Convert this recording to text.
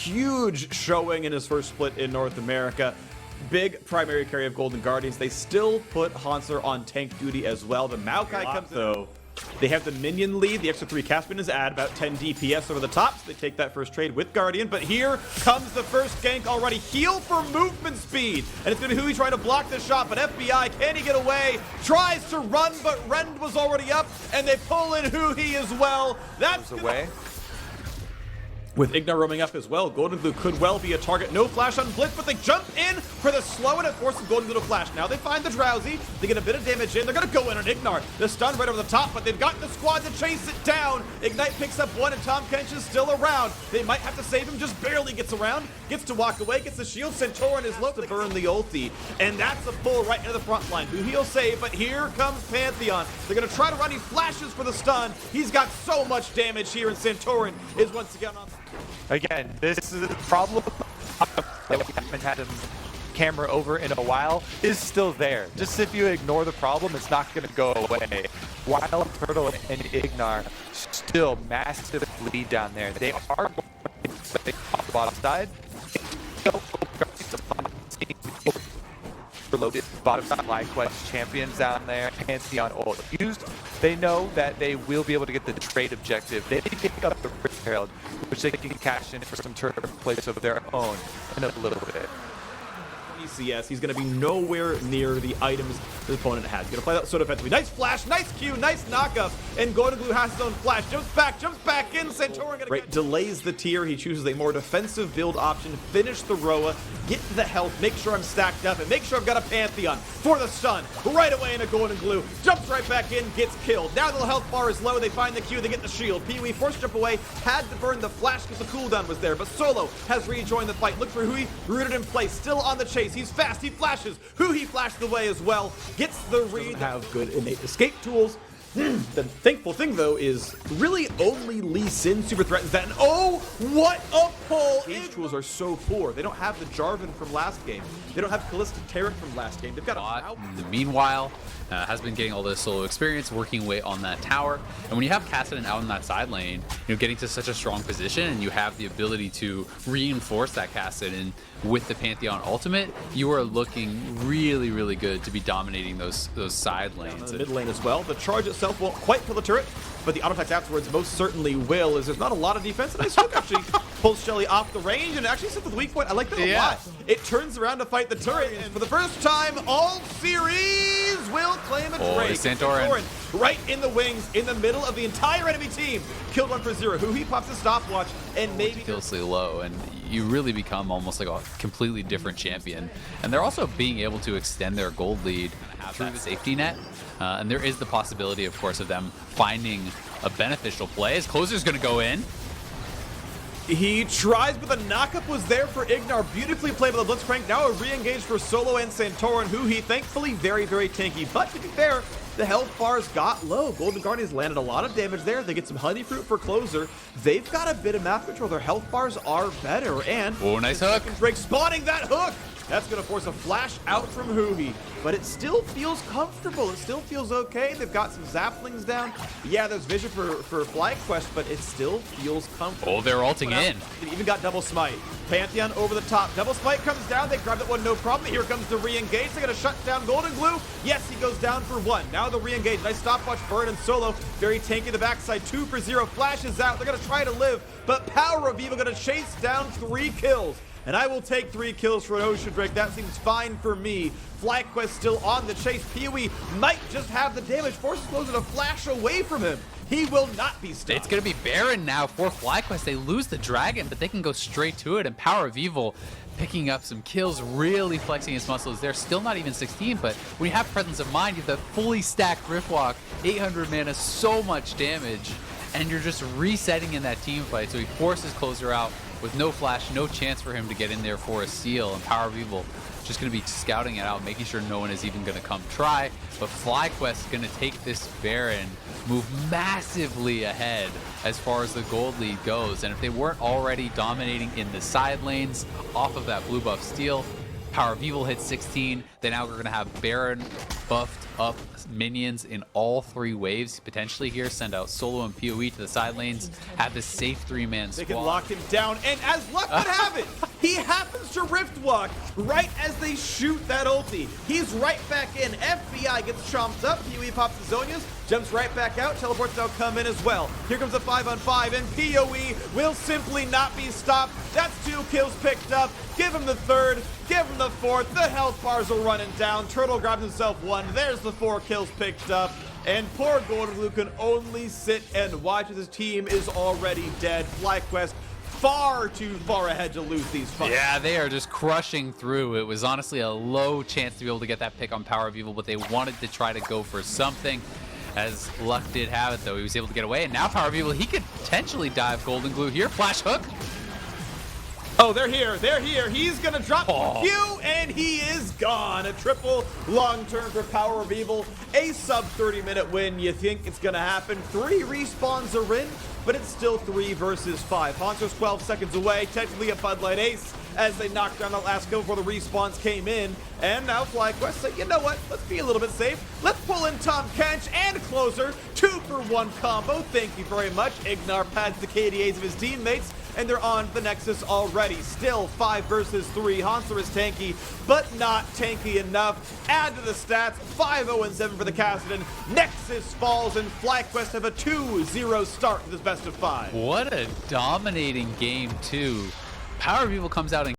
huge showing in his first split in North America. Big primary carry of Golden Guardians. They still put Hansler on tank duty as well. The Maokai comes though. They have the minion lead. The extra 3 cast minions add about 10 DPS over the top, so they take that first trade with Guardian. But here comes the first gank already. Heal for movement speed. And it's going to be Hui trying to block the shot, but FBI, can he get away? Tries to run, but Rend was already up, and they pull in Hui as well. That's away. With Ignar roaming up as well, Golden Glue could well be a target. No flash on Blitz, but they jump in for the slow, and it forces Golden Glue to flash. Now they find the Drowsy. They get a bit of damage in. They're going to go in on Ignar. The stun right over the top, but they've got the squad to chase it down. Ignite picks up one, and Tom Kench is still around. They might have to save him. Just barely gets around. Gets to walk away. Gets the shield. Centauran is low to burn the ulti. And that's a pull right into the front line. He'll save, but here comes Pantheon. They're going to try to run. He flashes for the stun. He's got so much damage here, and Centauran is once again on. Again, this is the problem that we haven't had him camera over in a while is still there. Just if you ignore the problem, it's not going to go away. Wild Turtle and Ignar still massive lead down there. They are going to play off the bottom side. Overloaded bottom side FlyQuest champions down there. Pantheon ult used. They know that they will be able to get the trade objective. They pick up the Rift Herald, which they can cash in for some turret plays of their own in a little bit. LCS, he's going to be nowhere near the items the opponent has. He's going to play that so defensively. Nice flash, nice Q, nice knockup, and Golden Glue has his own flash. Jumps back in. Centauran delays the tier. He chooses a more defensive build option. Finish the Roa, get the health, make sure I'm stacked up, and make sure I've got a Pantheon for the stun. Right away into Golden Glue. Jumps right back in, gets killed. Now the health bar is low. They find the Q, they get the shield. Pee-wee forced jump away, had to burn the flash because the cooldown was there, but Solo has rejoined the fight. Look for Hui, rooted in place, still on the chase. He's fast, he flashes. Hui flashed the way as well. Gets the read. Have good innate escape tools. The thankful thing, though, is really only Lee Sin super threatens that. And oh, what a pull! These tools are so poor. They don't have the Jarvan from last game. They don't have Kalista Terran from last game. They've got a Meanwhile, has been getting all this solo experience, working away on that tower. And when you have Kassadin out in that side lane, getting to such a strong position, and you have the ability to reinforce that Kassadin with the Pantheon ultimate, you are looking really, really good to be dominating those side lanes. Mid lane as well. The charge itself won't quite kill the turret, but the auto attacks afterwards most certainly will, as there's not a lot of defense. And nice hook actually pulls Shelly off the range and actually sets the weak point. I like that a lot. It turns around to fight the turret, and for the first time all series will claim a trade. Centauran right in the wings, in the middle of the entire enemy team. Killed 1 for 0. Hui pops a stopwatch and maybe ridiculously low, and you really become almost like a completely different champion. And they're also being able to extend their gold lead through the safety net. And there is the possibility, of course, of them finding a beneficial play. As Closer's going to go in. He tries, but the knockup was there for Ignar. Beautifully played by the Blitzcrank. Now a re-engage for Solo and Centauran, who he thankfully very, very tanky. But to be fair, the health bars got low. Golden Guardians landed a lot of damage there. They get some honey fruit for Closer. They've got a bit of map control. Their health bars are better. And oh, nice hook. Drake spawning that hook. That's going to force a flash out from Hui, but it still feels comfortable. It still feels okay. They've got some zaplings down. Yeah, there's vision for FlyQuest, but it still feels comfortable. Oh, they're ulting in. They even got double smite. Pantheon over the top. Double smite comes down. They grab that one, no problem. Here comes the re-engage. They're going to shut down Golden Glue. Yes, he goes down for 1. Now the re-engage. Nice stopwatch burn and Solo. Very tanky the backside. 2 for 0. Flashes out. They're going to try to live, but Power of Evil going to chase down 3 kills. And I will take 3 kills for an Ocean Drake. That seems fine for me. FlyQuest still on the chase. Pee-wee might just have the damage. Forces Closer to flash away from him. He will not be stopped. It's going to be Baron now for FlyQuest. They lose the Dragon, but they can go straight to it. And Power of Evil picking up some kills, really flexing his muscles. They're still not even 16, but when you have presence of mind, you have the fully stacked Riftwalk, 800 mana, so much damage, and you're just resetting in that team fight. So he forces Closer out with no flash, no chance for him to get in there for a steal, and Power of Evil just going to be scouting it out, making sure no one is even going to come try. But FlyQuest is going to take this Baron, move massively ahead as far as the gold lead goes. And if they weren't already dominating in the side lanes off of that blue buff steal, Power of Evil hits 16. Then now we're going to have Baron buffed up minions in all 3 waves. Potentially here, send out Solo and PoE to the side lanes. Have this safe 3-man squad. They can lock him down, and as luck would have it, he happens to Rift Walk right as they shoot that ulti. He's right back in. FBI gets chomped up. PoE pops the Zonias, jumps right back out. Teleports now come in as well. Here comes a 5-on-5, and PoE will simply not be stopped. That's 2 kills picked up. Give him the 3rd. Give him the 4th. The health bars are running down. Turtle grabs himself 1. There's the 4 kills picked up. And poor Golden Blue can only sit and watch as his team is already dead. FlyQuest far too far ahead to lose these fights. Yeah, they are just crushing through. It was honestly a low chance to be able to get that pick on Power of Evil, but they wanted to try to go for something. As luck did have it, though, he was able to get away. And now Power of Evil, he could potentially dive Golden Glue here. Flash hook. Oh, they're here. They're here. He's going to drop Q, and he is gone. A triple long-term for Power of Evil. A sub-30-minute win. You think it's going to happen. 3 respawns are in, but it's still 3 versus 5. Hanzo's 12 seconds away. Technically a Bud Light ace as they knocked down that last kill before the respawns came in. And now FlyQuest say, you know what? Let's be a little bit safe. Let's pull in Tom Kench and Closer. 2-for-1 combo. Thank you very much. Ignar pads the KDAs of his teammates, and they're on the Nexus already. Still 5 versus 3. Hanser is tanky, but not tanky enough. Add to the stats, 5-0-7 for the Kassadin. Nexus falls, and FlyQuest have a 2-0 start to this best of 5. What a dominating game, too. Power of Evil comes out and